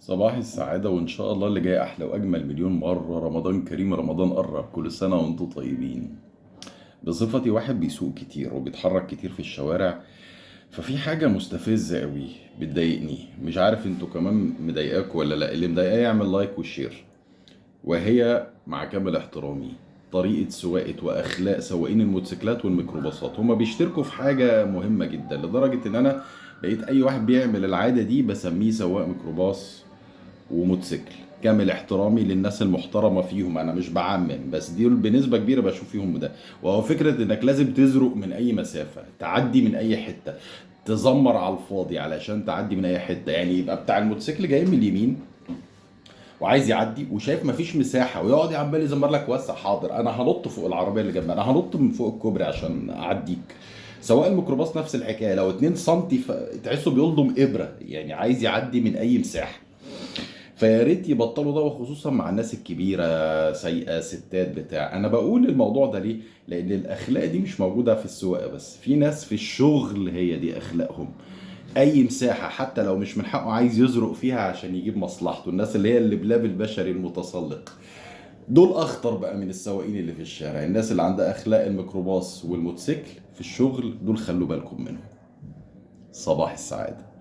صباح السعادة وإن شاء الله اللي جاي أحلى وأجمل مليون مرة. رمضان كريم، رمضان قرب، كل سنة وأنتم طيبين. بصفتي واحد بيسوق كتير وبيتحرك كتير في الشوارع، ففي حاجة مستفزة قوي بتضايقني، مش عارف انتوا كمان مضايقاكوا ولا لا. اللي مضايقاه يعمل لايك وشير. وهي مع كامل احترامي طريقة سواقة وأخلاق سواقين الموتوسيكلات والميكروباصات. هما بيشتركوا في حاجة مهمة جدا لدرجة إن أنا بقيت أي واحد بيعمل العادة دي بسميه سواق ميكروباص وموتوسيكل. كامل احترامي للناس المحترمه فيهم، انا مش بعمم، بس دي بنسبه كبيره بشوف فيهم ده. وهو فكره انك لازم تزرق من اي مسافه، تعدي من اي حته، تزمر على الفاضي علشان تعدي من اي حته. يعني يبقى بتاع الموتوسيكل جاي من اليمين وعايز يعدي وشايف مفيش مساحه، ويقعد عمال يزمر لك وسع، حاضر انا هنط فوق العربيه اللي جنبي، انا هنط من فوق الكوبري عشان اعديك. سواء الميكروباص نفس الحكايه، لو 2 سم تحسه بيلضم ابره، يعني عايز يعدي من اي مساحه. فيا ريت يبطلوا ده، وخصوصا مع الناس الكبيره، سايقه ستات بتاع. انا بقول الموضوع ده ليه؟ لان الاخلاق دي مش موجوده في السواقه بس، في ناس في الشغل هي دي اخلاقهم. اي مساحه حتى لو مش من حقه عايز يزرق فيها عشان يجيب مصلحته. الناس اللي هي اللبلاب البشري المتسلق، دول اخطر بقى من السواقين اللي في الشارع. الناس اللي عندها اخلاق الميكروباص والموتوسيكل في الشغل، دول خلوا بالكم منهم. صباح السعاده.